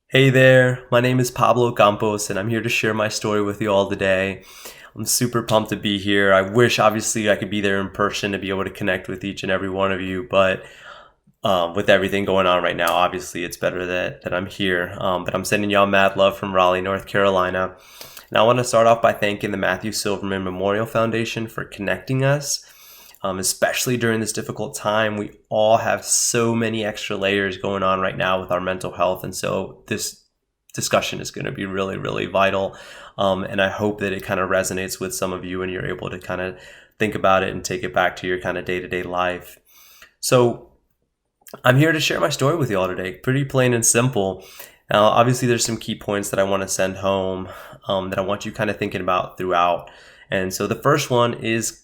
Hey there, my name is Pablo Campos, and I'm here to share my story with you all today. I'm super pumped to be here. I wish, obviously, I could be there in person to be able to connect with each and every one of you, but with everything going on right now, obviously, it's better that I'm here. But I'm sending y'all mad love from Raleigh, North Carolina. And I want to start off by thanking the Matthew Silverman Memorial Foundation for connecting us, especially during this difficult time. We all have so many extra layers going on right now with our mental health. And so this discussion is going to be really, really vital. And I hope that it kind of resonates with some of you and you're able to kind of think about it and take it back to your kind of day to day life. So I'm here to share my story with you all today. Pretty plain and simple. Now, obviously, there's some key points that I want to send home that I want you kind of thinking about throughout. And so the first one is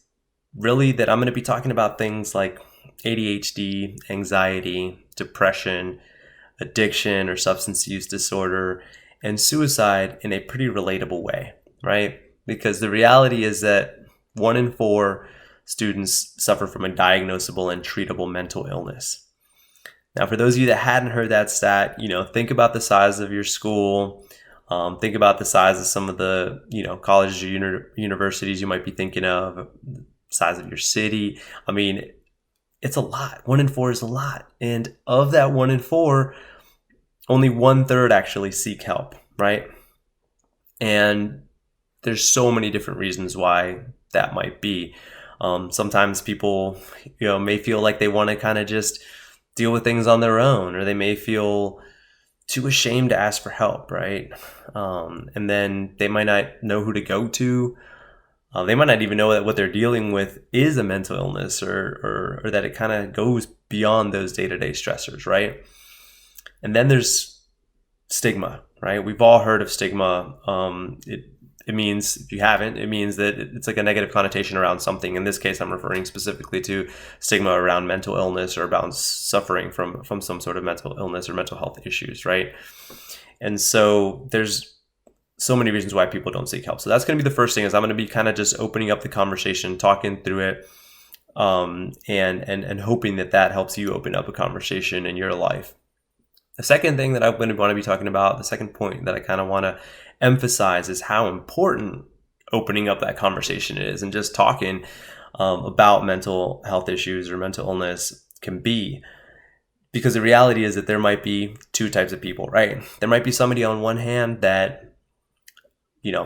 really that I'm going to be talking about things like ADHD, anxiety, depression, addiction or substance use disorder, and suicide in a pretty relatable way, right? Because the reality is that 1 in 4 students suffer from a diagnosable and treatable mental illness. Now, for those of you that hadn't heard that stat, think about the size of your school. Think about the size of some of the, colleges or universities you might be thinking of, size of your city. I mean, it's a lot. 1 in 4 is a lot. And of that 1 in 4, only 1/3 actually seek help, right? And there's so many different reasons why that might be. Sometimes people, may feel like they want to kind of just deal with things on their own, or they may feel too ashamed to ask for help, right? And then they might not know who to go to. They might not even know that what they're dealing with is a mental illness or that it kind of goes beyond those day-to-day stressors, right? And then there's stigma, right? We've all heard of stigma. It means, if you haven't, it means that it's like a negative connotation around something. In this case, I'm referring specifically to stigma around mental illness or about suffering from some sort of mental illness or mental health issues, right? And so there's so many reasons why people don't seek help. So that's going to be the first thing, is I'm going to be kind of just opening up the conversation, talking through it, and hoping that helps you open up a conversation in your life. The second thing that I'm going to want to be talking about, the second point that I kind of want to emphasize, is how important opening up that conversation is, and just talking about mental health issues or mental illness can be. Because the reality is that there might be two types of people, right? There might be somebody on one hand that,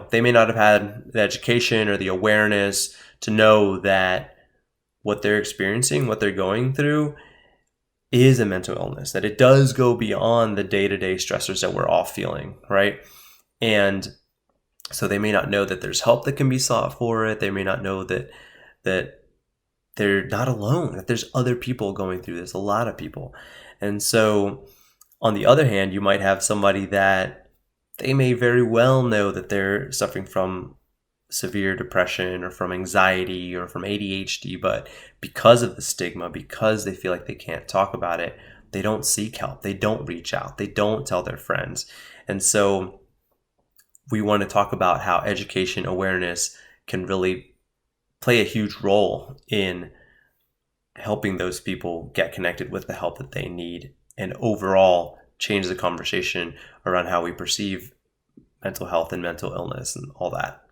they may not have had the education or the awareness to know that what they're experiencing, what they're going through, is a mental illness, that it does go beyond the day-to-day stressors that we're all feeling, right? And so they may not know that there's help that can be sought for it. They may not know that they're not alone, that there's other people going through this, a lot of people. And so on the other hand, you might have somebody that they may very well know that they're suffering from severe depression or from anxiety or from ADHD, but because of the stigma, because they feel like they can't talk about it, they don't seek help, they don't reach out, they don't tell their friends. And so we want to talk about how education awareness can really play a huge role in helping those people get connected with the help that they need, and overall change the conversation around how we perceive mental health and mental illness and all that.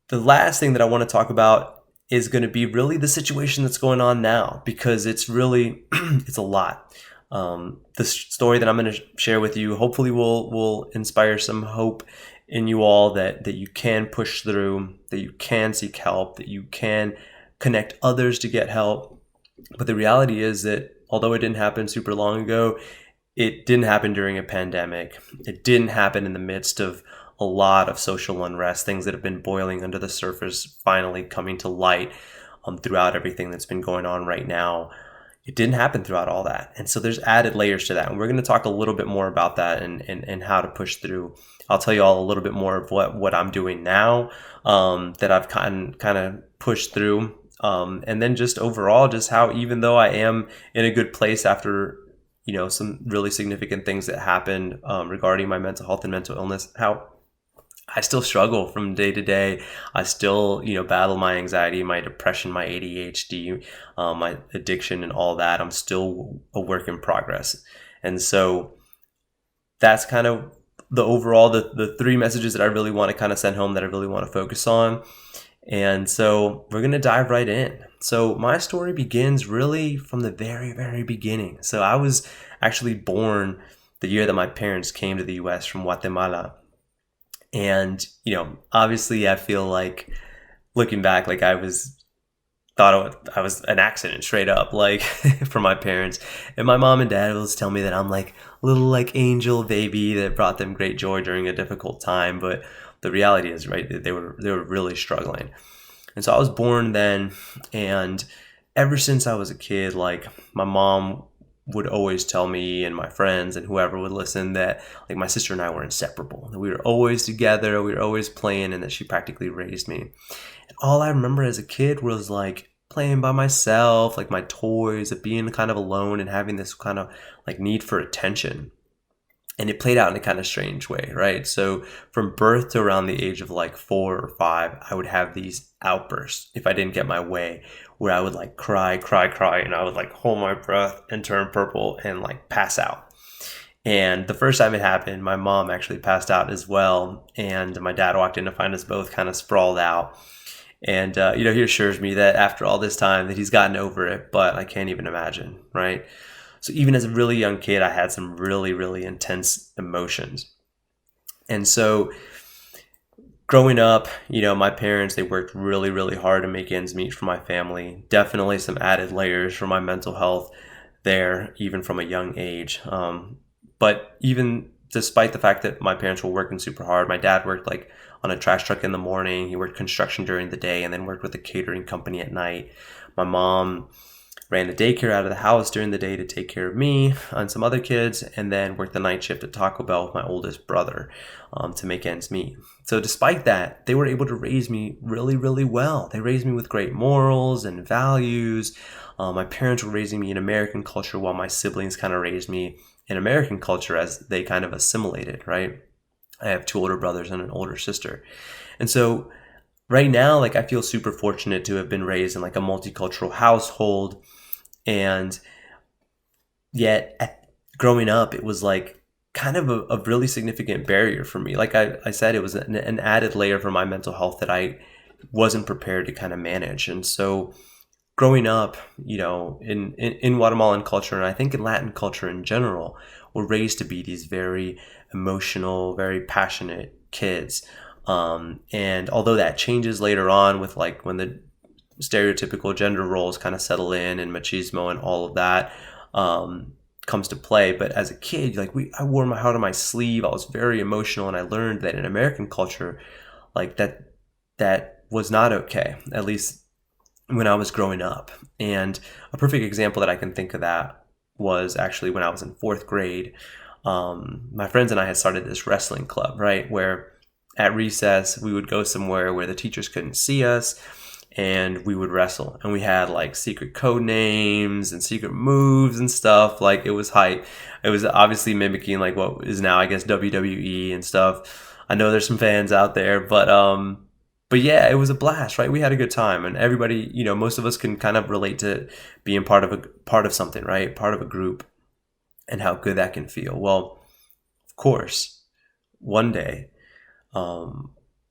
The last thing that I want to talk about is going to be really the situation that's going on now, because it's really, it's a lot. The story that I'm going to share with you hopefully will inspire some hope in you all, that you can push through, that you can seek help, that you can connect others to get help. But the reality is that although it didn't happen super long ago, it didn't happen during a pandemic. It didn't happen in the midst of a lot of social unrest, things that have been boiling under the surface finally coming to light throughout everything that's been going on right now. It didn't happen throughout all that. And so there's added layers to that. And we're going to talk a little bit more about that and how to push through. I'll tell you all a little bit more of what I'm doing now that I've kind of pushed through. And then just overall, just how, even though I am in a good place after some really significant things that happened regarding my mental health and mental illness, how I still struggle from day to day. I still, battle my anxiety, my depression, my ADHD, my addiction and all that. I'm still a work in progress. And so that's kind of the overall, the three messages that I really want to kind of send home, that I really want to focus on. And so we're going to dive right in. So my story begins really from the very, very beginning. So I was actually born the year that my parents came to the US from Guatemala. And, obviously I feel like, looking back, like I was an accident straight up, like for my parents. And my mom and dad will tell me that I'm like a little like angel baby that brought them great joy during a difficult time. But the reality is, right, they were really struggling. And so I was born then, and ever since I was a kid, like my mom would always tell me and my friends and whoever would listen that like my sister and I were inseparable. That we were always together, we were always playing, and that she practically raised me. And all I remember as a kid was like playing by myself, like my toys, of being kind of alone and having this kind of like need for attention. And it played out in a kind of strange way, right? So from birth to around the age of like 4 or 5, I would have these outbursts if I didn't get my way, where I would like cry, cry, cry, and I would like hold my breath and turn purple and like pass out. And the first time it happened, my mom actually passed out as well. And my dad walked in to find us both kind of sprawled out. And, he assures me that after all this time that he's gotten over it, but I can't even imagine, right? So even as a really young kid, I had some really, really intense emotions. And so growing up, my parents, they worked really, really hard to make ends meet for my family. Definitely some added layers for my mental health there, even from a young age. But even despite the fact that my parents were working super hard, my dad worked like on a trash truck in the morning. He worked construction during the day and then worked with a catering company at night. My mom ran the daycare out of the house during the day to take care of me and some other kids, and then worked the night shift at Taco Bell with my oldest brother to make ends meet. So despite that, they were able to raise me really, really well. They raised me with great morals and values. My parents were raising me in American culture while my siblings kind of raised me in American culture as they kind of assimilated, right? I have 2 older brothers and an older sister. And so right now, like I feel super fortunate to have been raised in like a multicultural household. And yet growing up, it was like kind of a really significant barrier for me. Like I said, it was an added layer for my mental health that I wasn't prepared to kind of manage. And so growing up, in Guatemalan culture, and I think in Latin culture in general, we're raised to be these very emotional, very passionate kids. And although that changes later on with like when the stereotypical gender roles kind of settle in and machismo and all of that comes to play. But as a kid, like I wore my heart on my sleeve. I was very emotional, and I learned that in American culture, like that was not okay, at least when I was growing up. And a perfect example that I can think of that was actually when I was in 4th grade. My friends and I had started this wrestling club, right? Where at recess, we would go somewhere where the teachers couldn't see us, and we would wrestle. And we had like secret code names and secret moves and stuff. Like it was hype. It was obviously mimicking like what is now, I guess, WWE and stuff. I know there's some fans out there, but yeah, it was a blast, right? We had a good time, and everybody, most of us can kind of relate to being part of something, right? Part of a group, and how good that can feel. Well, of course, one day,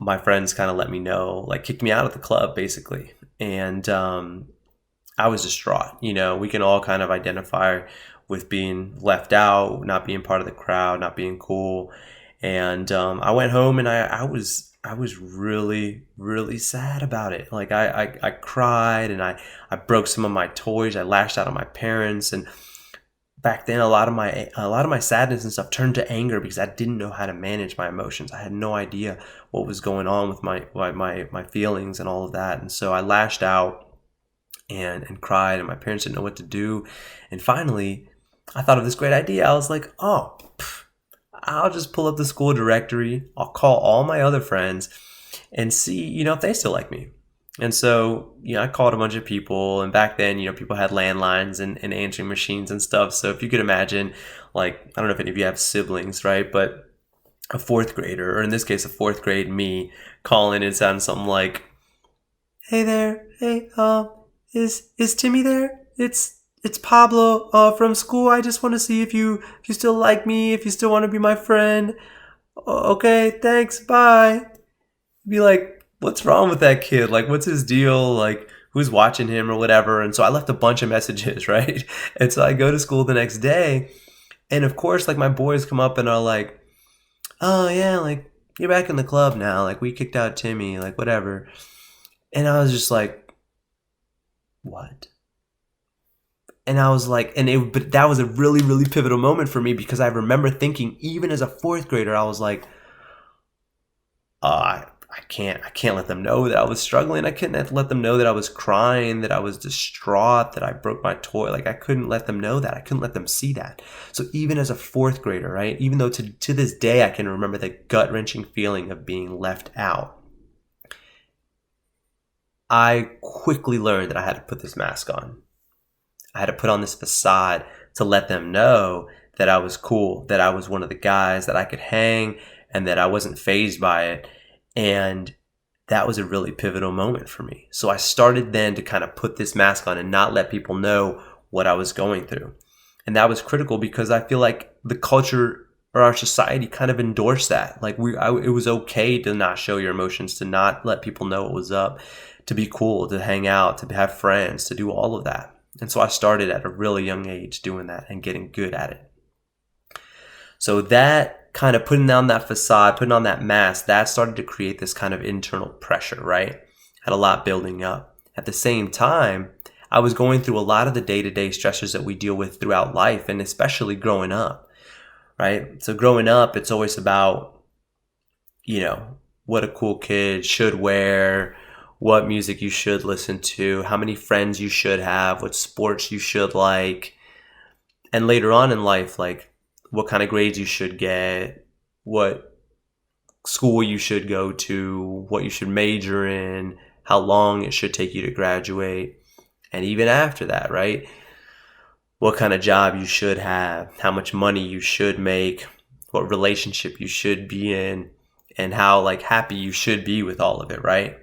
my friends kind of let me know, like kicked me out of the club basically. And I was distraught. We can all kind of identify with being left out, not being part of the crowd, not being cool. And I went home, and I was really, really sad about it. Like I cried, and I broke some of my toys. I lashed out at my parents, and back then a lot of my sadness and stuff turned to anger because I didn't know how to manage my emotions. I had no idea what was going on with my feelings and all of that. And so I lashed out and cried, and my parents didn't know what to do. And finally, I thought of this great idea. I was like, oh, I'll just pull up the school directory. I'll call all my other friends and see, if they still like me. And so, I called a bunch of people, and back then, people had landlines and answering machines and stuff. So if you could imagine, like, I don't know if any of you have siblings, right? But a 4th grader, or in this case, a 4th grade me, calling, it sounded something like, "Hey there, hey, is Timmy there? It's it's Pablo from school. I just want to see if you still like me, if you still want to be my friend. Okay, thanks, bye." Be like, what's wrong with that kid? Like, what's his deal? Like, who's watching him or whatever? And so I left a bunch of messages, right? And so I go to school the next day, and of course, like, my boys come up and are like, "Oh yeah, like, you're back in the club now. Like, we kicked out Timmy, like, whatever." And I was just like, what? And I was like, but that was a really, really pivotal moment for me, because I remember thinking, even as a fourth grader, I was like, I can't let them know that I was struggling. I couldn't let them know that I was crying, that I was distraught, that I broke my toy. Like, I couldn't let them know that. I couldn't let them see that. So even as a fourth grader, right, even though to this day I can remember the gut-wrenching feeling of being left out, I quickly learned that I had to put this mask on. I had to put on this facade to let them know that I was cool, that I was one of the guys, that I could hang, and that I wasn't fazed by it. And that was a really pivotal moment for me. So I started then to kind of put this mask on and not let people know what I was going through. And that was critical, because I feel like the culture or our society kind of endorsed that. Like, it was okay to not show your emotions, to not let people know what was up, to be cool, to hang out, to have friends, to do all of that. And so I started at a really young age doing that and getting good at it. So that kind of putting on that facade, putting on that mask, that started to create this kind of internal pressure, right? Had a lot building up. At the same time, I was going through a lot of the day-to-day stressors that we deal with throughout life, and especially growing up, right? So growing up, it's always about, what a cool kid should wear, what music you should listen to, how many friends you should have, what sports you should like. And later on in life, like, what kind of grades you should get, what school you should go to, what you should major in, how long it should take you to graduate. And even after that, right? What kind of job you should have, how much money you should make, what relationship you should be in, and how, like, happy you should be with all of it, right?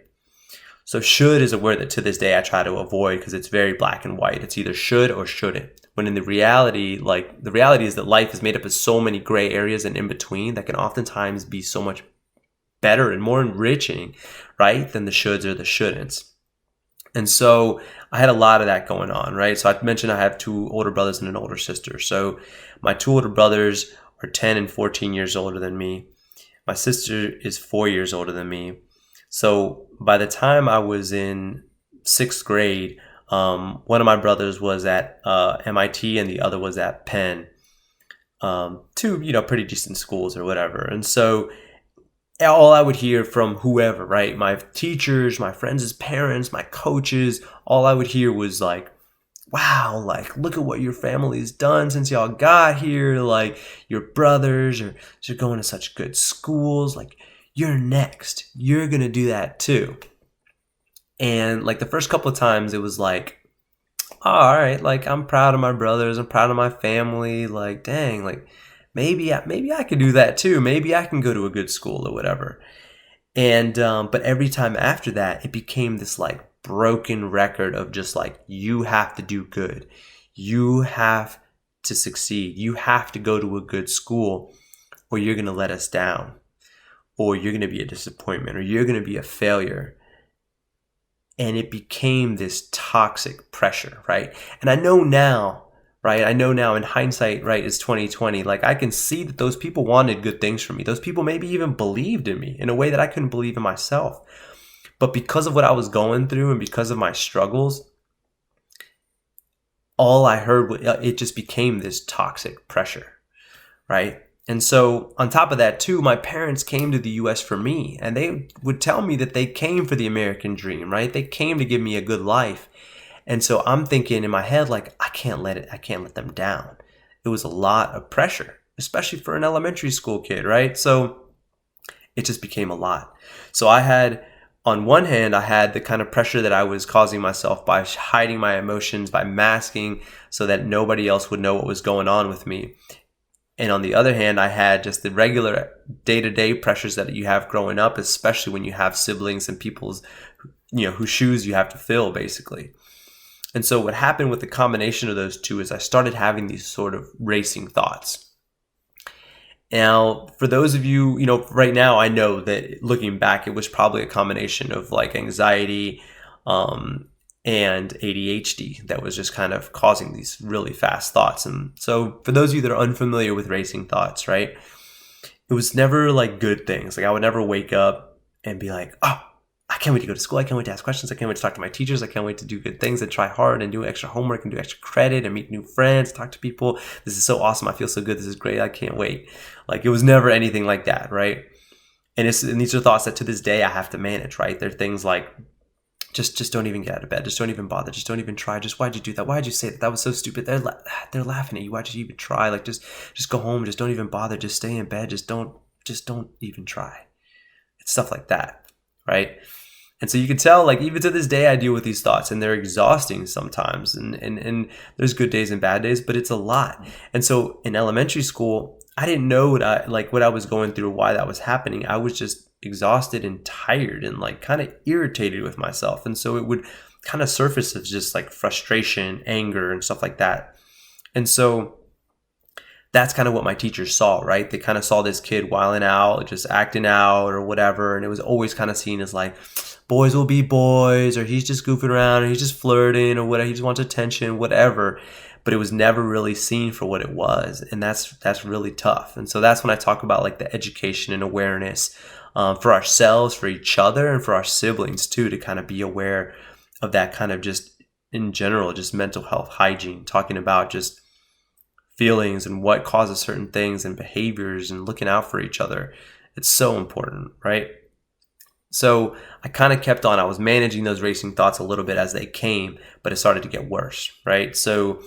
So should is a word that to this day I try to avoid, because it's very black and white. It's either should or shouldn't. When in the reality is that life is made up of so many gray areas and in between that can oftentimes be so much better and more enriching, right, than the shoulds or the shouldn'ts. And so I had a lot of that going on, right? So I mentioned I have two older brothers and an older sister. So my two older brothers are 10 and 14 years older than me. My sister is 4 years older than me. So by the time I was in sixth grade, one of my brothers was at MIT and the other was at Penn. Two, pretty decent schools or whatever. And so all I would hear from whoever, right? My teachers, my friends' parents, my coaches, all I would hear was like, wow, like, look at what your family's done since y'all got here. Like, your brothers are going to such good schools. Like, you're next. You're going to do that too. And like the first couple of times it was like, oh, all right, like, I'm proud of my brothers. I'm proud of my family. Like, dang, like, maybe I could do that too. Maybe I can go to a good school or whatever. And, but every time after that, it became this like broken record of just like, you have to do good. You have to succeed. You have to go to a good school or you're going to let us down, or you're going to be a disappointment, or you're going to be a failure. And it became this toxic pressure, right? And I know now, right? I know now in hindsight, right, it's 2020. Like, I can see that those people wanted good things for me. Those people maybe even believed in me in a way that I couldn't believe in myself. But because of what I was going through and because of my struggles, all I heard, it just became this toxic pressure, right? And so on top of that too, my parents came to the US for me, and they would tell me that they came for the American dream, right? They came to give me a good life. And so I'm thinking in my head, like, I can't let them down. It was a lot of pressure, especially for an elementary school kid, right? So it just became a lot. So on one hand, I had the kind of pressure that I was causing myself by hiding my emotions, by masking so that nobody else would know what was going on with me. And on the other hand, I had just the regular day-to-day pressures that you have growing up, especially when you have siblings and people's, whose shoes you have to fill, basically. And so what happened with the combination of those two is I started having these sort of racing thoughts. Now, for those of you, right now, I know that looking back, it was probably a combination of like anxiety and ADHD that was just kind of causing these really fast thoughts. And so for those of you that are unfamiliar with racing thoughts, right, it was never like good things. Like I would never wake up and be like, oh, I can't wait to go to school. I can't wait to ask questions. I can't wait to talk to my teachers. I can't wait to do good things and try hard and do extra homework and do extra credit and meet new friends, talk to people. This is so awesome. I feel so good. This is great. I can't wait. Like it was never anything like that, right? And these are thoughts that to this day I have to manage, right? They're things like, just don't even get out of bed. Just don't even bother. Just don't even try. Just why'd you do that? Why'd you say that? That was so stupid. They're laughing at you. Why'd you even try? Like just go home. Just don't even bother. Just stay in bed. Just don't even try. It's stuff like that, right? And so you can tell, like, even to this day, I deal with these thoughts and they're exhausting sometimes. And there's good days and bad days, but it's a lot. And so in elementary school, I didn't know what I was going through, why that was happening. I was just exhausted and tired and like kind of irritated with myself. And so it would kind of surface as just like frustration, anger, and stuff like that. And so that's kind of what my teachers saw, right? They kind of saw this kid wilding out, just acting out or whatever. And it was always kind of seen as like, boys will be boys, or he's just goofing around, or he's just flirting, or whatever, he just wants attention, whatever. But it was never really seen for what it was. And that's really tough. And so that's when I talk about like the education and awareness for ourselves, for each other, and for our siblings too, to kind of be aware of that kind of just in general, just mental health hygiene, talking about just feelings and what causes certain things and behaviors and looking out for each other. It's so important, right? So I kind of kept on. I was managing those racing thoughts a little bit as they came, but it started to get worse, right? So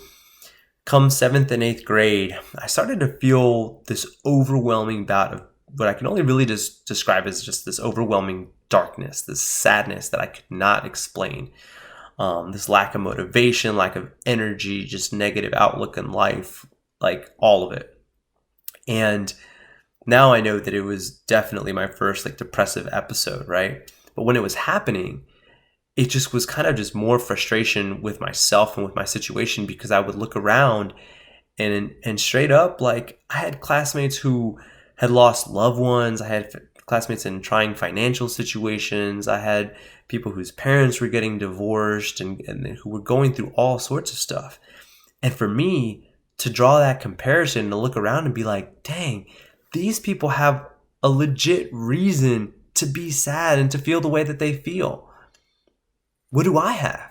come 7th and 8th grade, I started to feel this overwhelming bout of what I can only really just describe as just this overwhelming darkness, this sadness that I could not explain. This lack of motivation, lack of energy, just negative outlook in life, like all of it. And now I know that it was definitely my first like depressive episode, right? But when it was happening, it just was kind of just more frustration with myself and with my situation, because I would look around and straight up, like I had classmates who had lost loved ones. I had classmates in trying financial situations. I had people whose parents were getting divorced and who were going through all sorts of stuff. And for me to draw that comparison, to look around and be like, dang, these people have a legit reason to be sad and to feel the way that they feel. What do I have?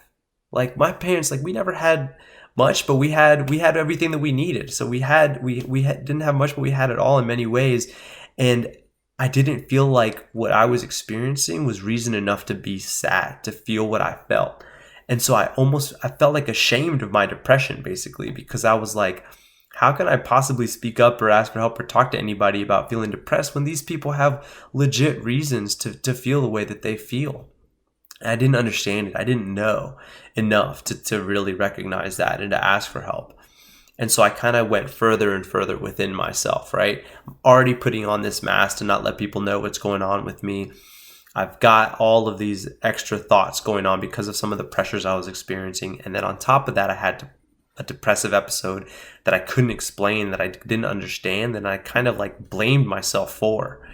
Like my parents, like we never had much, but we had everything that we needed. So we didn't have much, but we had it all in many ways. And I didn't feel like what I was experiencing was reason enough to be sad, to feel what I felt. And so I felt like ashamed of my depression, basically, because I was like, how can I possibly speak up or ask for help or talk to anybody about feeling depressed when these people have legit reasons to feel the way that they feel? And I didn't understand it. I didn't know enough to really recognize that and to ask for help. And so I kind of went further and further within myself, right? I'm already putting on this mask to not let people know what's going on with me. I've got all of these extra thoughts going on because of some of the pressures I was experiencing. And then on top of that, I had a depressive episode that I couldn't explain, that I didn't understand, and I kind of like blamed myself for.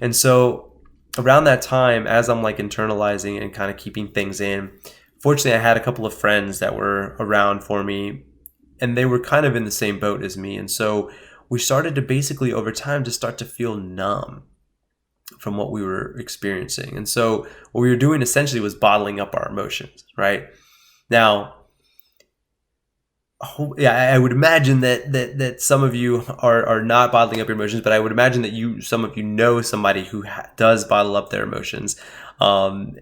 And so around that time, as I'm like internalizing and kind of keeping things in, fortunately, I had a couple of friends that were around for me, and they were kind of in the same boat as me. And so we started to basically over time to start to feel numb from what we were experiencing. And so what we were doing essentially was bottling up our emotions, right? Now, I would imagine that some of you are not bottling up your emotions, but I would imagine that some of you know somebody who does bottle up their emotions.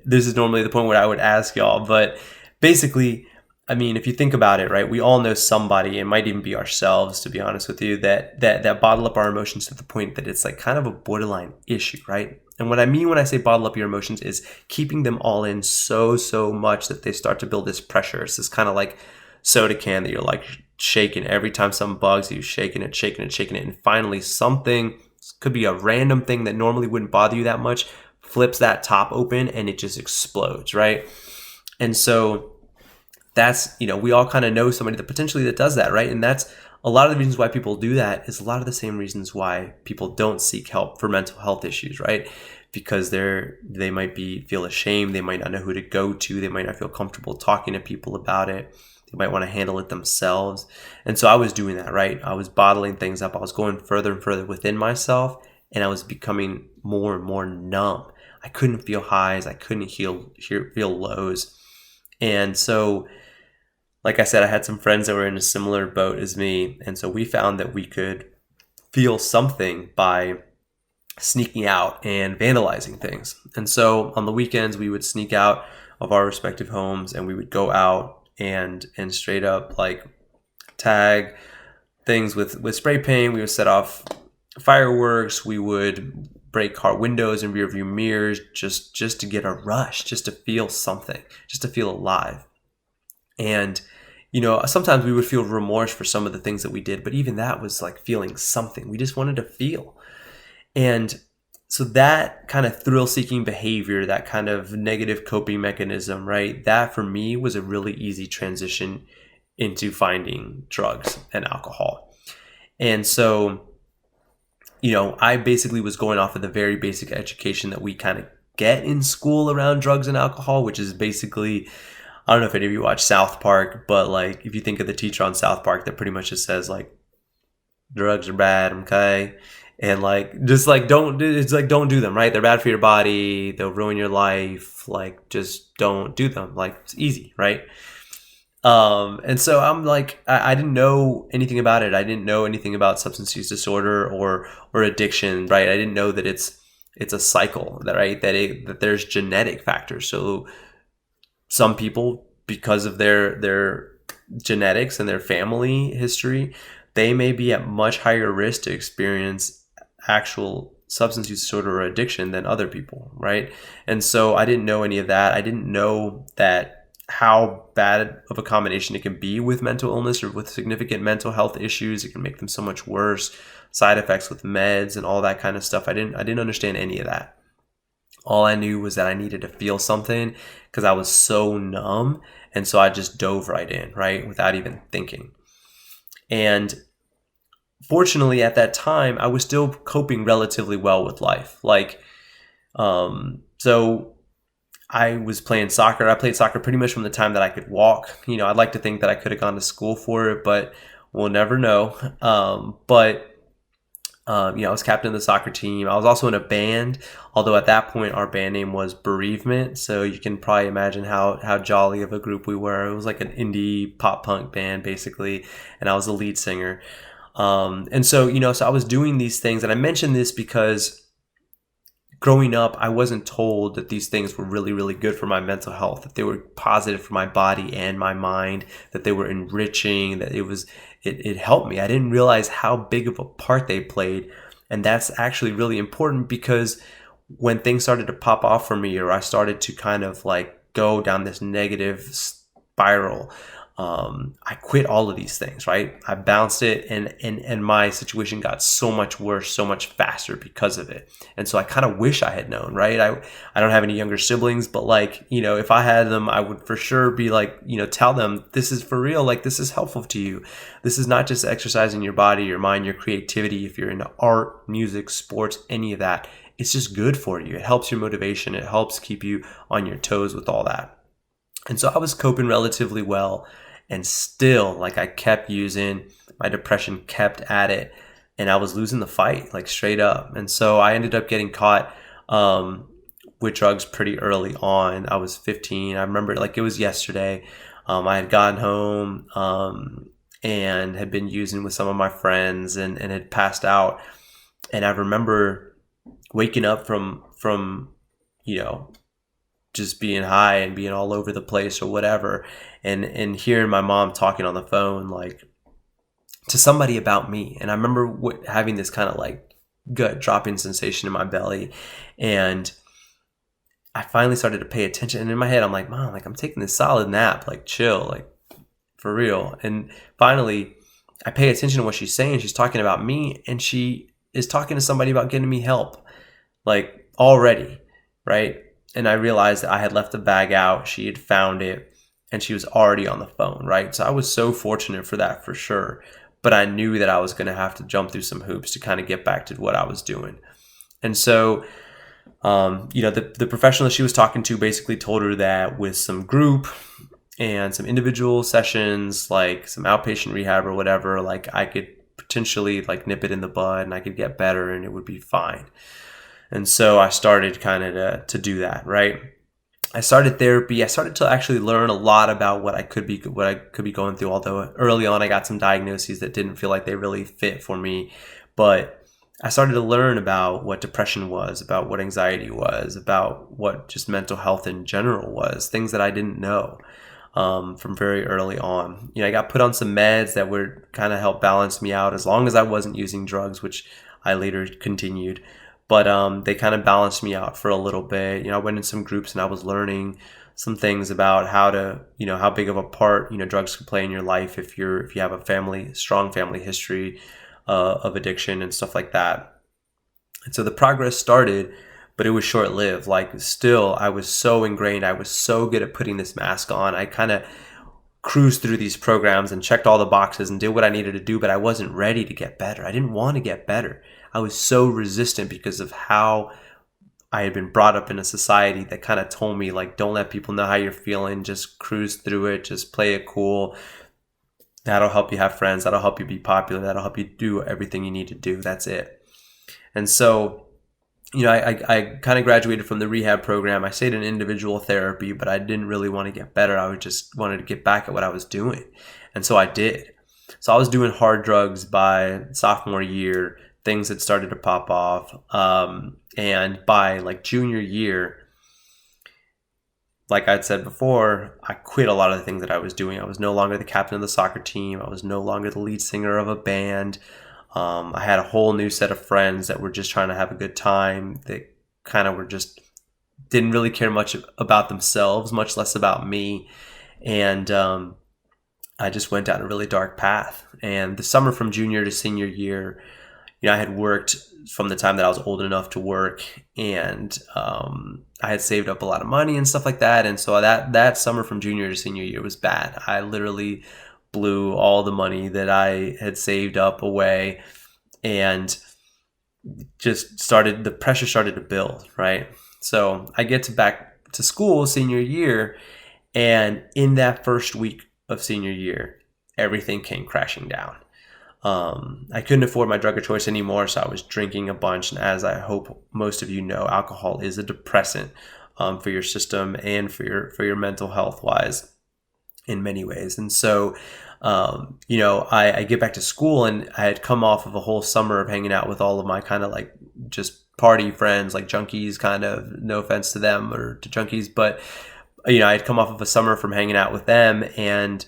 This is normally the point where I would ask y'all, but basically, I mean, if you think about it, right, we all know somebody, it might even be ourselves, to be honest with you, that bottle up our emotions to the point that it's like kind of a borderline issue, right? And what I mean when I say bottle up your emotions is keeping them all in so much that they start to build this pressure. It's this kind of like soda can that you're like shaking every time something bugs you, shaking it. And finally something, could be a random thing that normally wouldn't bother you that much, flips that top open and it just explodes, right? And so that's, we all kind of know somebody that potentially that does that, right? And that's a lot of the reasons why people do that is a lot of the same reasons why people don't seek help for mental health issues, right? Because they might feel ashamed, they might not know who to go to, they might not feel comfortable talking to people about it. They might want to handle it themselves. And so I was doing that, right? I was bottling things up. I was going further and further within myself, and I was becoming more and more numb. I couldn't feel highs. I couldn't feel lows. And so, like I said, I had some friends that were in a similar boat as me. And so we found that we could feel something by sneaking out and vandalizing things. And so on the weekends, we would sneak out of our respective homes and we would go out and straight up like tag things with spray paint. We would set off fireworks. We would break car windows and rear view mirrors just to get a rush, just to feel something, just to feel alive. And sometimes we would feel remorse for some of the things that we did, but even that was like feeling something. We just wanted to feel. And so that kind of thrill-seeking behavior, that kind of negative coping mechanism, right? That for me was a really easy transition into finding drugs and alcohol. And so, I basically was going off of the very basic education that we kind of get in school around drugs and alcohol, which is basically, I don't know if any of you watch South Park, but like if you think of the teacher on South Park that pretty much just says like, drugs are bad, okay? And like, just like, don't do them, right? They're bad for your body. They'll ruin your life. Like, just don't do them. Like, it's easy, right? And so I'm like, I didn't know anything about it. I didn't know anything about substance use disorder or addiction, right? I didn't know that it's a cycle, right? That there's genetic factors. So some people, because of their genetics and their family history, they may be at much higher risk to experience actual substance use disorder or addiction than other people, right? And so I didn't know any of that. I didn't know that how bad of a combination it can be with mental illness or with significant mental health issues. It can make them so much worse. Side effects with meds and all that kind of stuff. I didn't understand any of that. All I knew was that I needed to feel something because I was so numb. And so I just dove right in, right? Without even thinking. And fortunately, at that time, I was still coping relatively well with life. Like, so I was playing soccer. I played soccer pretty much from the time that I could walk. I'd like to think that I could have gone to school for it, but we'll never know. I was captain of the soccer team. I was also in a band, although at that point our band name was Bereavement. So you can probably imagine how jolly of a group we were. It was like an indie pop punk band basically, and I was the lead singer. And so, so I was doing these things, and I mentioned this because growing up, I wasn't told that these things were really, really good for my mental health, that they were positive for my body and my mind, that they were enriching, that it helped me. I didn't realize how big of a part they played. And that's actually really important because when things started to pop off for me, or I started to kind of like go down this negative spiral, I quit all of these things, right? I bounced it and my situation got so much worse, so much faster because of it. And so I kind of wish I had known, right? I don't have any younger siblings, but like, if I had them, I would for sure be like, tell them this is for real. Like, this is helpful to you. This is not just exercising your body, your mind, your creativity. If you're into art, music, sports, any of that, it's just good for you. It helps your motivation. It helps keep you on your toes with all that. And so I was coping relatively well. And still, like, I kept using, my depression kept at it, and I was losing the fight, like, straight up. And so I ended up getting caught with drugs pretty early on. I was 15. I remember, like, it was yesterday. I had gotten home and had been using with some of my friends and had passed out. And I remember waking up from just being high and being all over the place or whatever, and hearing my mom talking on the phone like to somebody about me. And I remember having this kind of like gut dropping sensation in my belly, and I finally started to pay attention. And in my head, I'm like, Mom, like, I'm taking this solid nap, like, chill, like, for real. And finally I pay attention to what she's saying. She's talking about me, and she is talking to somebody about getting me help, like, already, right? And I realized that I had left the bag out. She had found it. and she was already on the phone, right? So I was so fortunate for that, for sure. But I knew that I was going to have to jump through some hoops to kind of get back to what I was doing. And so, the professional that she was talking to basically told her that with some group and some individual sessions, like some outpatient rehab or whatever, like I could potentially like nip it in the bud and I could get better and it would be fine. And so I started kind of to do that, right? I started therapy. I started to actually learn a lot about what I could be going through. Although early on I got some diagnoses that didn't feel like they really fit for me, but I started to learn about what depression was, about what anxiety was, about what just mental health in general was, things that I didn't know from very early on. I got put on some meds that were kind of help balance me out as long as I wasn't using drugs, which I later continued. But they kind of balanced me out for a little bit. I went in some groups and I was learning some things about how big of a part, drugs could play in your life if you have a strong family history of addiction and stuff like that. And so the progress started, but it was short lived. Like still, I was so ingrained. I was so good at putting this mask on. I kind of cruised through these programs and checked all the boxes and did what I needed to do, but I wasn't ready to get better. I didn't want to get better. I was so resistant because of how I had been brought up in a society that kind of told me, like, don't let people know how you're feeling. Just cruise through it. Just play it cool. That'll help you have friends. That'll help you be popular. That'll help you do everything you need to do. That's it. And so, I kind of graduated from the rehab program. I stayed in individual therapy, but I didn't really want to get better. I just wanted to get back at what I was doing. And so I did. So I was doing hard drugs by sophomore year. Things had started to pop off. And by like junior year, like I'd said before, I quit a lot of the things that I was doing. I was no longer the captain of the soccer team. I was no longer the lead singer of a band. I had a whole new set of friends that were just trying to have a good time. They kind of didn't really care much about themselves, much less about me. And I just went down a really dark path. And the summer from junior to senior year, I had worked from the time that I was old enough to work, and I had saved up a lot of money and stuff like that. And so that summer from junior to senior year was bad. I literally blew all the money that I had saved up away, and the pressure started to build, right? So I get back to school senior year, and in that first week of senior year, everything came crashing down. I couldn't afford my drug of choice anymore, so I was drinking a bunch. And as I hope most of you know, alcohol is a depressant for your system and for your mental health wise in many ways. And so, I get back to school, and I had come off of a whole summer of hanging out with all of my kind of like just party friends, like junkies, kind of, no offense to them or to junkies, but I had come off of a summer from hanging out with them, and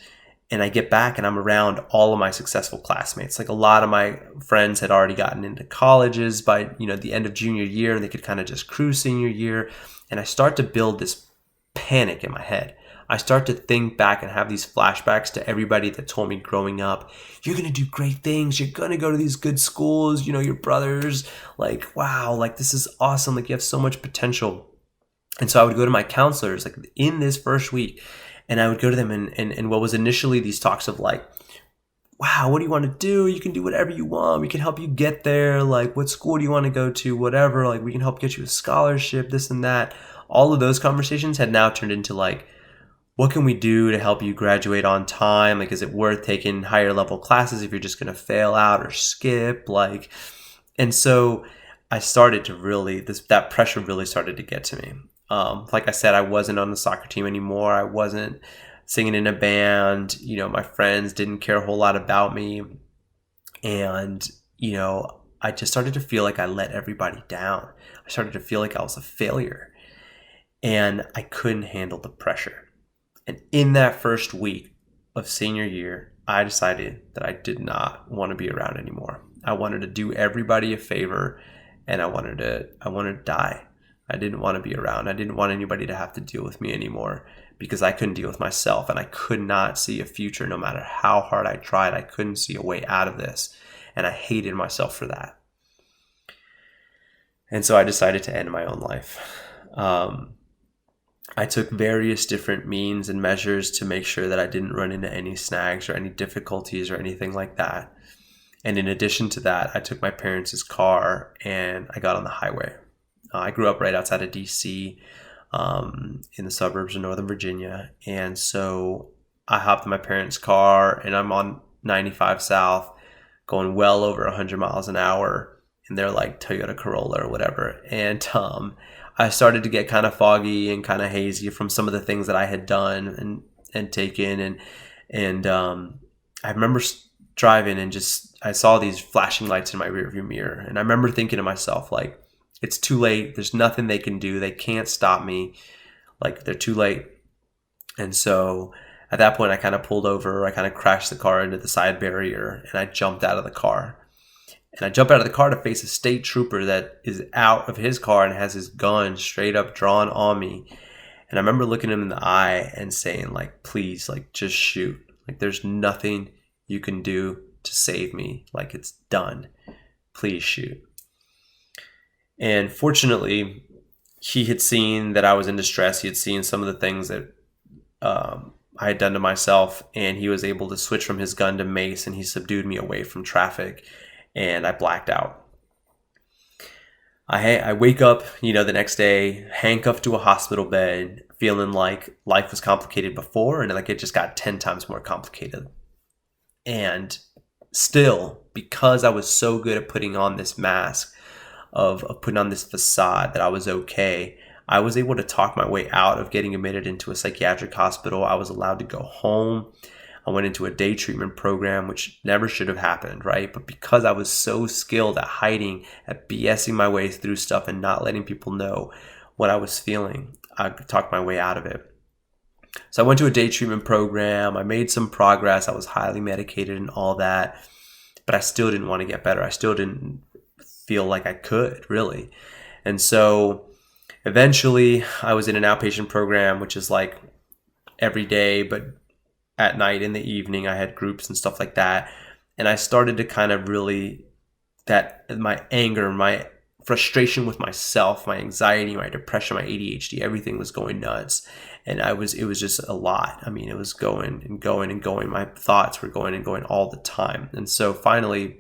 I get back and I'm around all of my successful classmates. Like a lot of my friends had already gotten into colleges by, the end of junior year, and they could kind of just cruise senior year. And I start to build this panic in my head. I start to think back and have these flashbacks to everybody that told me growing up, you're going to do great things. You're going to go to these good schools, your brothers, like, wow, like this is awesome. Like you have so much potential. And so I would go to my counselors like in this first week, and I would go to them and what was initially these talks of like, wow, what do you want to do? You can do whatever you want. We can help you get there. Like, what school do you want to go to? Whatever. Like, we can help get you a scholarship, this and that. All of those conversations had now turned into like, what can we do to help you graduate on time? Like, is it worth taking higher level classes if you're just going to fail out or skip? Like, and so I started to that pressure really started to get to me. Like I said, I wasn't on the soccer team anymore. I wasn't singing in a band. My friends didn't care a whole lot about me. And, I just started to feel like I let everybody down. I started to feel like I was a failure, and I couldn't handle the pressure. And in that first week of senior year, I decided that I did not want to be around anymore. I wanted to do everybody a favor, and I wanted to die. I didn't want to be around. I didn't want anybody to have to deal with me anymore because I couldn't deal with myself, and I could not see a future. No matter how hard I tried, I couldn't see a way out of this, and I hated myself for that. And so I decided to end my own life. I took various different means and measures to make sure that I didn't run into any snags or any difficulties or anything like that. And in addition to that, I took my parents' car and I got on the highway. I grew up right outside of DC, in the suburbs of Northern Virginia. And so I hopped in my parents' car and I'm on 95 South going well over 100 miles an hour. And they're like Toyota Corolla or whatever. And I started to get kind of foggy and kind of hazy from some of the things that I had done and taken. And I remember driving and just, I saw these flashing lights in my rearview mirror. And I remember thinking to myself, like, it's too late. There's nothing they can do. They can't stop me. Like, they're too late. And so at that point, I kind of pulled over. I kind of crashed the car into the side barrier and I jumped out of the car. And I jump out of the car to face a state trooper that is out of his car and has his gun straight up drawn on me. And I remember looking him in the eye and saying, like, please, like, just shoot. Like, there's nothing you can do to save me. Like, it's done. Please shoot. And fortunately, he had seen that I was in distress. He had seen some of the things that I had done to myself, and he was able to switch from his gun to mace, and he subdued me away from traffic, and I blacked out. I wake up, the next day, handcuffed to a hospital bed, feeling like life was complicated before, and like it just got 10 times more complicated. And still, because I was so good at putting on this mask, of putting on this facade that I was okay, I was able to talk my way out of getting admitted into a psychiatric hospital. I was allowed to go home. I went into a day treatment program, which never should have happened, right? But because I was so skilled at hiding, at BSing my way through stuff and not letting people know what I was feeling, I could talk my way out of it. So I went to a day treatment program. I made some progress. I was highly medicated and all that, but I still didn't want to get better. I still didn't feel like I could, really. And so eventually I was in an outpatient program, which is like every day, but at night in the evening I had groups and stuff like that. And I started to kind of really, that my anger, my frustration with myself, my anxiety, my depression, my ADHD, everything was going nuts. And it was just a lot. I mean, it was going and going and going. My thoughts were going and going all the time. And so finally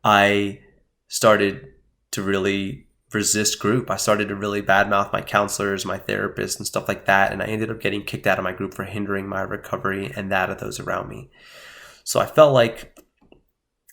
I started to really resist group. I started to really badmouth my counselors, my therapists, and stuff like that. And I ended up getting kicked out of my group for hindering my recovery and that of those around me. So I felt like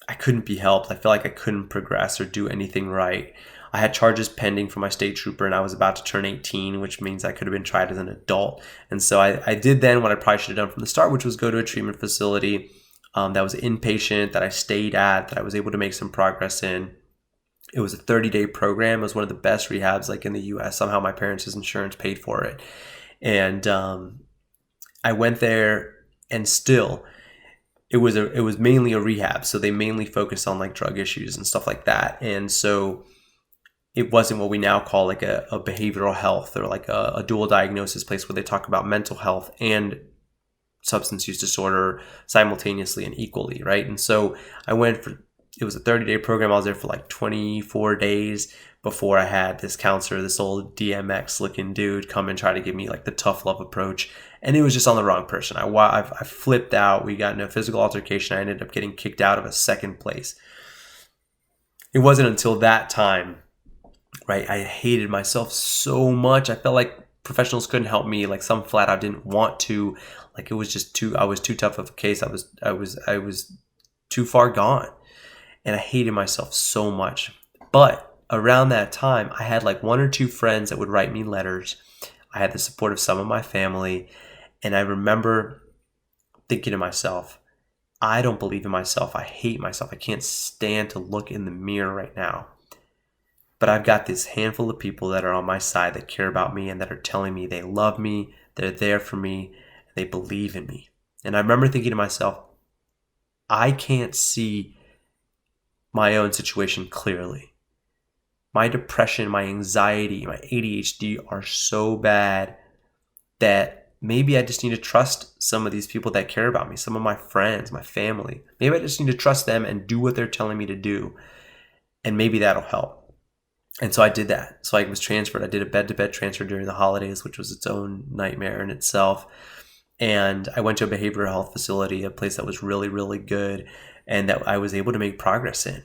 I couldn't be helped. I felt like I couldn't progress or do anything right. I had charges pending for my state trooper and I was about to turn 18, which means I could have been tried as an adult. And so I did then what I probably should have done from the start, which was go to a treatment facility that was inpatient, that I stayed at, that I was able to make some progress in. It was a 30-day program. It was one of the best rehabs like in the US. Somehow my parents' insurance paid for it. And I went there and still, it was mainly a rehab. So they mainly focused on like drug issues and stuff like that. And so it wasn't what we now call like a behavioral health or like a dual diagnosis place where they talk about mental health and substance use disorder simultaneously and equally, right? And so it was a 30-day program. I was there for like 24 days before I had this counselor, this old DMX looking dude, come and try to give me like the tough love approach. And it was just on the wrong person. I flipped out. We got in a physical altercation. I ended up getting kicked out of a second place. It wasn't until that time, right? I hated myself so much. I felt like professionals couldn't help me. Like some flat out didn't want to. Like it was just I was too tough of a case. I was too far gone. And I hated myself so much. But around that time, I had like one or two friends that would write me letters. I had the support of some of my family. And I remember thinking to myself, I don't believe in myself. I hate myself. I can't stand to look in the mirror right now. But I've got this handful of people that are on my side that care about me and that are telling me they love me, they're there for me, they believe in me. And I remember thinking to myself, I can't see my own situation clearly. My depression, my anxiety, my ADHD are so bad that maybe I just need to trust some of these people that care about me, some of my friends, my family. Maybe I just need to trust them and do what they're telling me to do. And maybe that'll help. And so I did that. So I was transferred. I did a bed-to-bed transfer during the holidays, which was its own nightmare in itself. And I went to a behavioral health facility, a place that was really, really good, and that I was able to make progress in.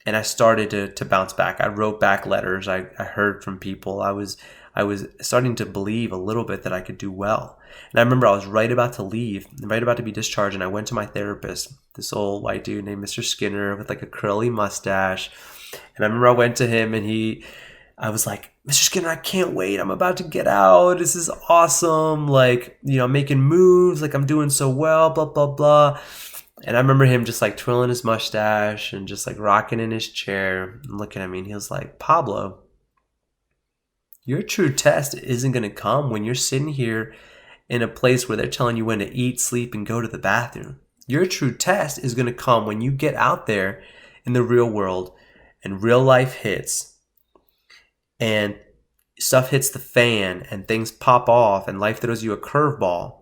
And I started to bounce back. I wrote back letters. I heard from people. I was starting to believe a little bit that I could do well. And I remember I was right about to leave, right about to be discharged, and I went to my therapist, this old white dude named Mr. Skinner with like a curly mustache. And I remember I went to him, and I was like, Mr. Skinner, I can't wait. I'm about to get out. This is awesome. Like, I'm making moves. Like, I'm doing so well, blah, blah, blah. And I remember him just like twirling his mustache and just like rocking in his chair and looking at me. And he was like, Pablo, your true test isn't going to come when you're sitting here in a place where they're telling you when to eat, sleep, and go to the bathroom. Your true test is going to come when you get out there in the real world and real life hits and stuff hits the fan and things pop off and life throws you a curveball.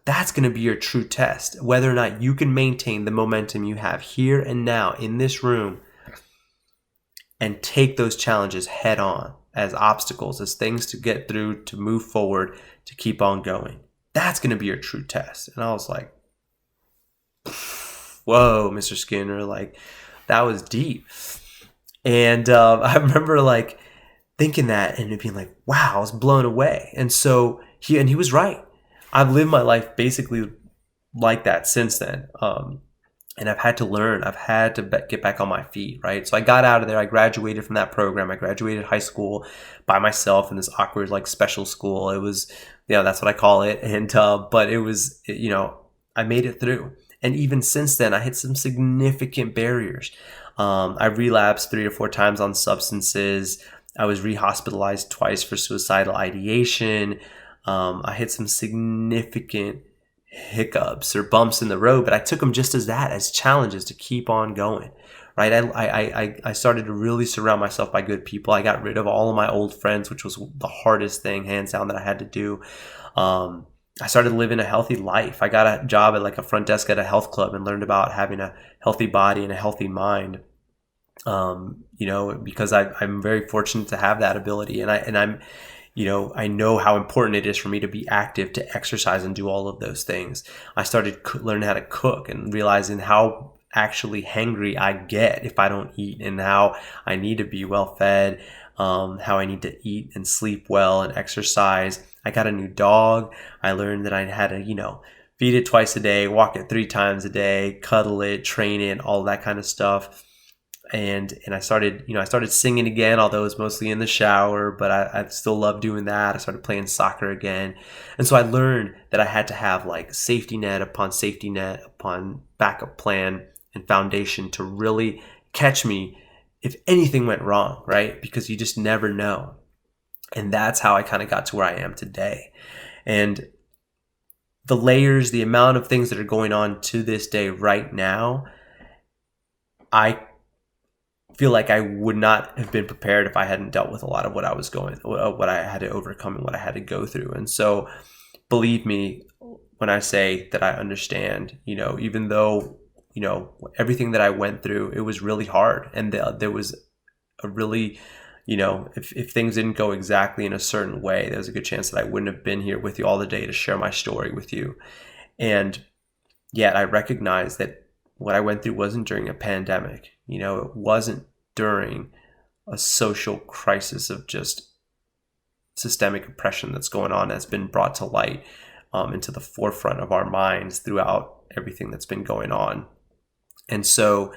That's going to be your true test, whether or not you can maintain the momentum you have here and now in this room and take those challenges head on as obstacles, as things to get through, to move forward, to keep on going. That's going to be your true test. And I was like, whoa, Mr. Skinner, like that was deep. And I remember like thinking that and being like, wow, I was blown away. And so he was right. I've lived my life basically like that since then. And I've had to learn. I've had to get back on my feet, right? So I got out of there. I graduated from that program. I graduated high school by myself in this awkward, like special school. It was, that's what I call it. And, but it was, I made it through. And even since then, I hit some significant barriers. I relapsed 3 or 4 times on substances. I was rehospitalized twice for suicidal ideation. I hit some significant hiccups or bumps in the road, but I took them just as challenges to keep on going, right? I started to really surround myself by good people. I got rid of all of my old friends, which was the hardest thing, hands down, that I had to do. I started living a healthy life. I got a job at like a front desk at a health club and learned about having a healthy body and a healthy mind. Because I'm very fortunate to have that ability, and I'm I know how important it is for me to be active, to exercise, and do all of those things. I started learning how to cook and realizing how actually hangry I get if I don't eat, and how I need to be well fed, how I need to eat and sleep well and exercise. I got a new dog. I learned that I had to, feed it twice a day, walk it 3 times a day, cuddle it, train it, all that kind of stuff. And I started singing again, although it was mostly in the shower, but I still love doing that. I started playing soccer again. And so I learned that I had to have like safety net upon backup plan and foundation to really catch me if anything went wrong, right? Because you just never know. And that's how I kind of got to where I am today. And the layers, the amount of things that are going on to this day right now, I feel like I would not have been prepared if I hadn't dealt with a lot of what I had to overcome and what I had to go through. And so believe me when I say that I understand, even though, everything that I went through, it was really hard. And there was a really, if things didn't go exactly in a certain way, there's a good chance that I wouldn't have been here with you all the day to share my story with you. And yet I recognize that what I went through wasn't during a pandemic. It wasn't during a social crisis of just systemic oppression that's going on, that's been brought to light into the forefront of our minds throughout everything that's been going on. And so,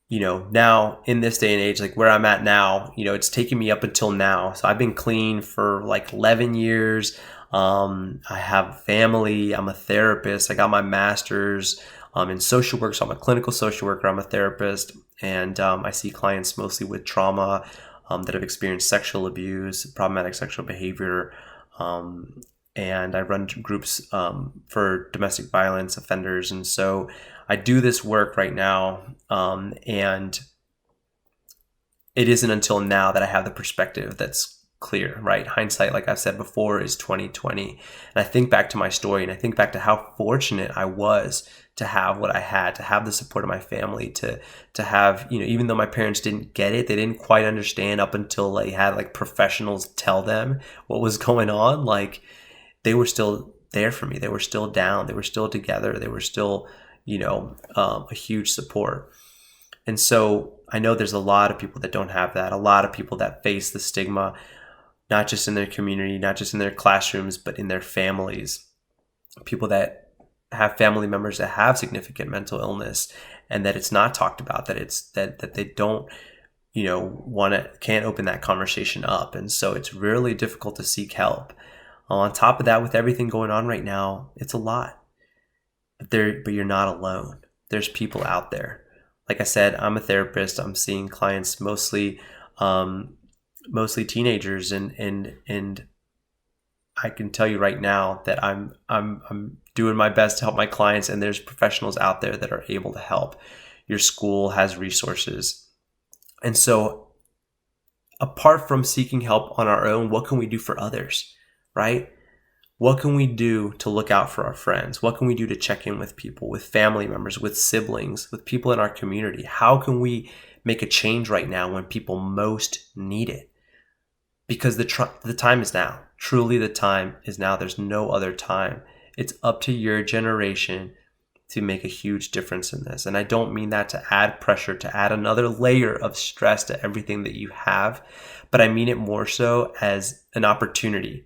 now in this day and age, like where I'm at now, it's taken me up until now. So I've been clean for like 11 years. I have family. I'm a therapist. I got my master's in social work. So I'm a clinical social worker. I'm a therapist. And I see clients mostly with trauma that have experienced sexual abuse, problematic sexual behavior. And I run groups for domestic violence offenders. And so I do this work right now. And it isn't until now that I have the perspective that's clear, right? Hindsight, like I've said before, is 2020. And I think back to my story, and I think back to how fortunate I was to have what I had, to have the support of my family, to have, even though my parents didn't get it, they didn't quite understand up until they had like professionals tell them what was going on. Like, they were still there for me. They were still down. They were still together. They were still, a huge support. And so I know there's a lot of people that don't have that, a lot of people that face the stigma, not just in their community, not just in their classrooms, but in their families. People that have family members that have significant mental illness, and that it's not talked about, that they don't, can't open that conversation up. And so it's really difficult to seek help. On top of that, with everything going on right now, it's a lot. But you're not alone. There's people out there. Like I said, I'm a therapist. I'm seeing clients mostly teenagers, and I can tell you right now that I'm doing my best to help my clients, and there's professionals out there that are able to help. Your school has resources. And so apart from seeking help on our own, what can we do for others, right? What can we do to look out for our friends? What can we do to check in with people, with family members, with siblings, with people in our community? How can we make a change right now when people most need it? Because the time is now. Truly, the time is now. There's no other time. It's up to your generation to make a huge difference in this. And I don't mean that to add pressure, to add another layer of stress to everything that you have, but I mean it more so as an opportunity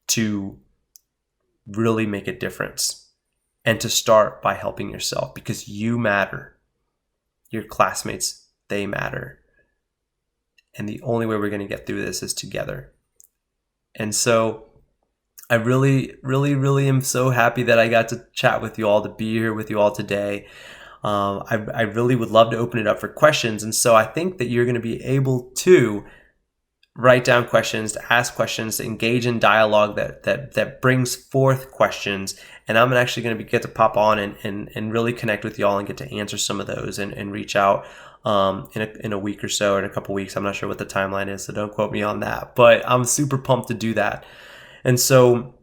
to really make a difference, and to start by helping yourself, because you matter. Your classmates, they matter. And the only way we're going to get through this is together. And so I really, really, really am so happy that I got to chat with you all, to be here with you all today. I really would love to open it up for questions. And so I think that you're going to be able to write down questions, to ask questions, to engage in dialogue that brings forth questions. And I'm actually going to get to pop on and really connect with y'all and get to answer some of those and reach out in a week or so, or in a couple weeks. I'm not sure what the timeline is, so don't quote me on that. But I'm super pumped to do that. And so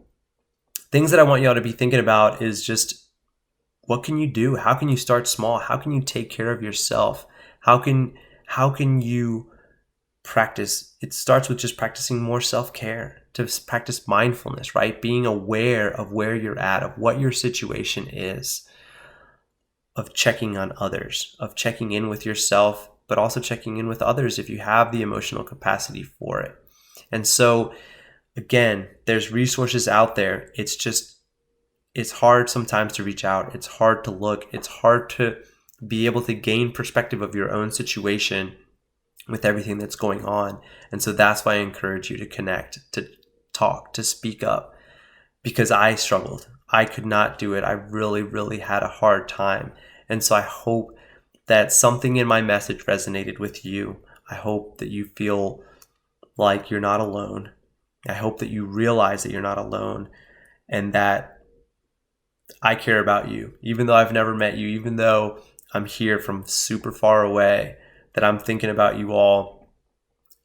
things that I want y'all to be thinking about is just, what can you do? How can you start small? How can you take care of yourself? How can you practice? It starts with just practicing more self-care, to practice mindfulness, right? Being aware of where you're at, of what your situation is, of checking on others, of checking in with yourself, but also checking in with others if you have the emotional capacity for it. And so again, there's resources out there. It's hard sometimes to reach out. It's hard to look. It's hard to be able to gain perspective of your own situation with everything that's going on. And so that's why I encourage you to connect, to talk, to speak up, because I struggled. I could not do it. I really, really had a hard time. And so I hope that something in my message resonated with you. I hope that you feel like you're not alone. I hope that you realize that you're not alone, and that I care about you, even though I've never met you, even though I'm here from super far away, that I'm thinking about you all.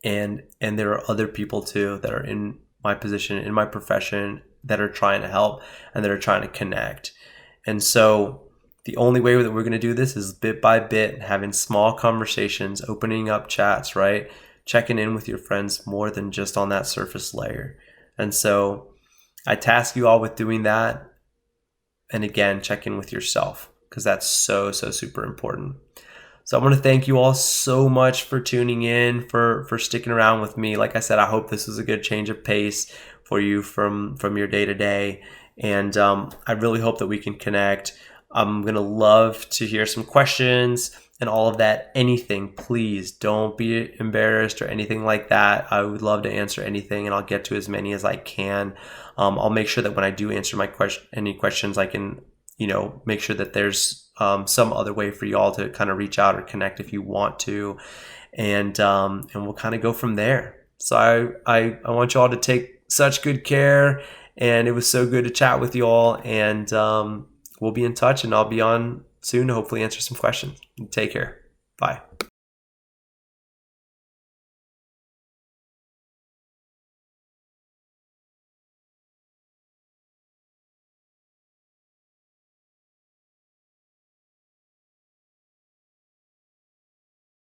And there are other people too that are in my position, in my profession, that are trying to help and that are trying to connect. And so the only way that we're going to do this is bit by bit, having small conversations, opening up chats, right? Checking in with your friends more than just on that surface layer. And so I task you all with doing that. And again, check in with yourself, because that's so super important. So I want to thank you all so much for tuning in, for sticking around with me. Like I said, I hope this was a good change of pace for you from your day to day. And I really hope that we can connect. I'm going to love to hear some questions and all of that. Anything, please don't be embarrassed or anything like that. I would love to answer anything, and I'll get to as many as I can. I'll make sure that when I do answer any questions, I can, make sure that there's some other way for y'all to kind of reach out or connect if you want to, and we'll kind of go from there. So I want y'all to take such good care, and it was so good to chat with y'all, and we'll be in touch, and I'll be on soon to hopefully answer some questions. Take care. Bye.